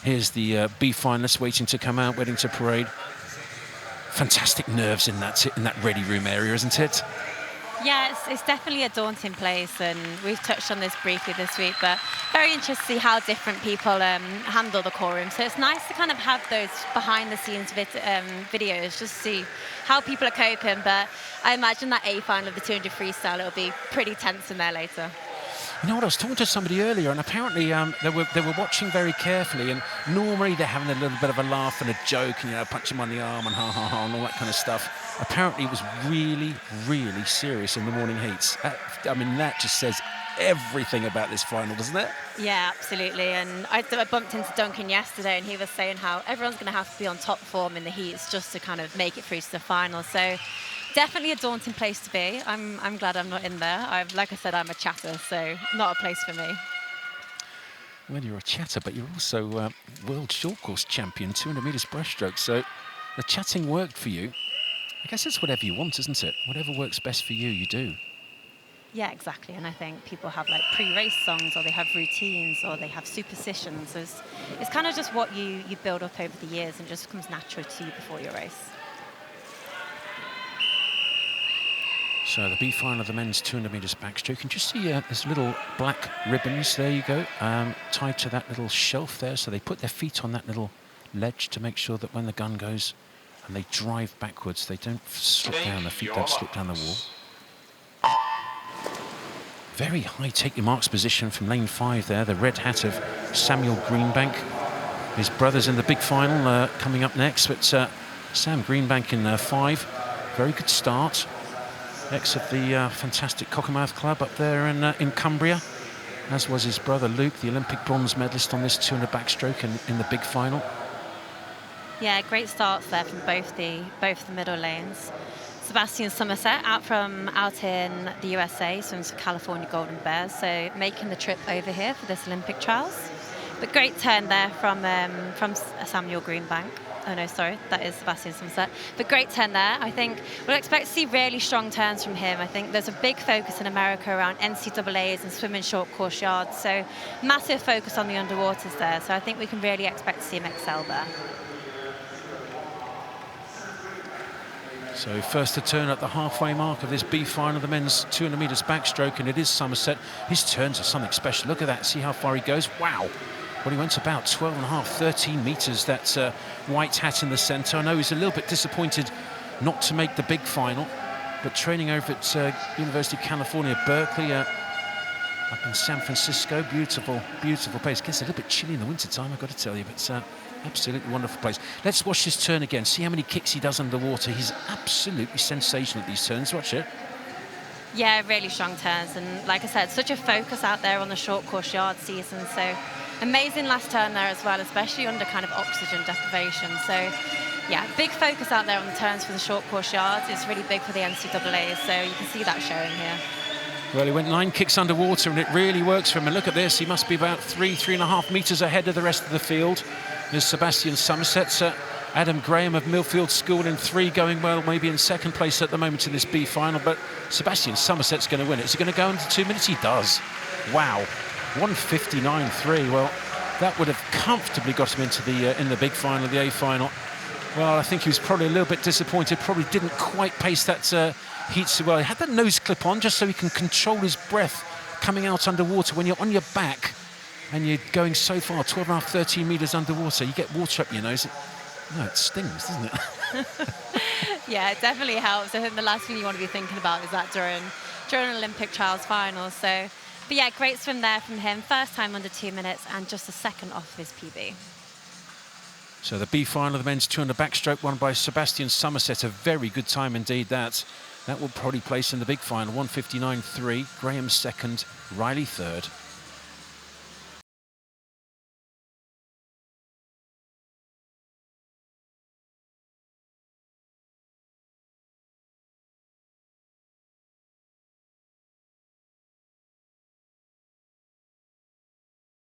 Here's the B finalists waiting to come out, waiting to parade. Fantastic nerves in that ready room area, isn't it? Yeah, it's definitely a daunting place, and we've touched on this briefly this week, but very interested to see how different people handle the core room. So it's nice to kind of have those behind-the-scenes videos, just to see how people are coping. But I imagine that A final of the 200 freestyle, it'll be pretty tense in there later. You know what, I was talking to somebody earlier, and apparently they were watching very carefully, and normally they're having a little bit of a laugh and a joke, and, you know, punch him on the arm and ha ha ha and all that kind of stuff. Apparently it was really, really serious in the morning heats. I mean, that just says everything about this final, doesn't it? Yeah, absolutely. And I bumped into Duncan yesterday, and he was saying how everyone's going to have to be on top form in the heats just to kind of make it through to the final. So definitely a daunting place to be. I'm glad I'm not in there. Like I said, I'm a chatter, so not a place for me. Well, you're a chatter, but you're also world short course champion, 200 meters breaststroke. So the chatting worked for you. I guess it's whatever you want, isn't it? Whatever works best for you, you do. Yeah, exactly. And I think people have like pre-race songs, or they have routines, or they have superstitions. It's kind of just what you build up over the years and just comes natural to you before your race. So the B final of the men's 200 meters backstroke. You can just see there's little black ribbons, there you go, tied to that little shelf there. So they put their feet on that little ledge to make sure that when the gun goes and they drive backwards, they don't slip down, the feet don't slip down the wall. Very high take your marks position from lane 5 there, the red hat of Samuel Greenbank. His brother's in the big final coming up next, but Sam Greenbank in 5, very good start. Ex of the fantastic Cockermouth Club up there in Cumbria, as was his brother Luke, the Olympic bronze medalist on this 200 backstroke in the big final. Yeah, great starts there from both the middle lanes. Sebastian Somerset out in the USA, swims for California Golden Bears, so making the trip over here for this Olympic trials. But great turn there from Samuel Greenbank. Oh no, sorry, that is Sebastian Somerset. But great turn there. I think we'll expect to see really strong turns from him. I think there's a big focus in America around NCAAs and swimming short course yards, so massive focus on the underwaters there. So I think we can really expect to see him excel there. So first to turn at the halfway mark of this B final of the men's 200 meters backstroke, and it is Somerset. His turns are something special. Look at that, see how far he goes. Wow. Well, he went about 12.5, 13 meters, that white hat in the center. I know he's a little bit disappointed not to make the big final, but training over at University of California, Berkeley, up in San Francisco. Beautiful, beautiful place. Gets a little bit chilly in the wintertime, I've got to tell you, but absolutely wonderful place. Let's watch his turn again. See how many kicks he does underwater. He's absolutely sensational at these turns. Watch it. Yeah, really strong turns. And like I said, such a focus out there on the short course yard season. So amazing last turn there as well, especially under kind of oxygen deprivation. So yeah, big focus out there on the turns for the short course yards. It's really big for the NCAA. So you can see that showing here. Well, he went 9 kicks underwater, and it really works for him. And look at this. He must be about 3.5 meters ahead of the rest of the field. There's Sebastian Somerset, Adam Graham of Millfield School in 3, going well, maybe in 2nd place at the moment in this B final, but Sebastian Somerset's going to win it. Is he going to go under 2 minutes? He does. Wow, 1:59.3. Well, that would have comfortably got him into the in the big final, the A final. Well, I think he was probably a little bit disappointed, probably didn't quite pace that heat so well. He had that nose clip on just so he can control his breath coming out underwater. When you're on your back and you're going so far, 12.5, 13 meters underwater, you get water up your nose. No, it stings, doesn't it? Yeah, it definitely helps. I think the last thing you want to be thinking about is that during an Olympic trials final. So, but yeah, great swim there from him. First time under 2 minutes and just a second off his PB. So the B final of the men's 200 backstroke won by Sebastian Somerset. A very good time indeed, that. That will probably place in the big final, 1:59.3. Graham 2nd, Riley 3rd.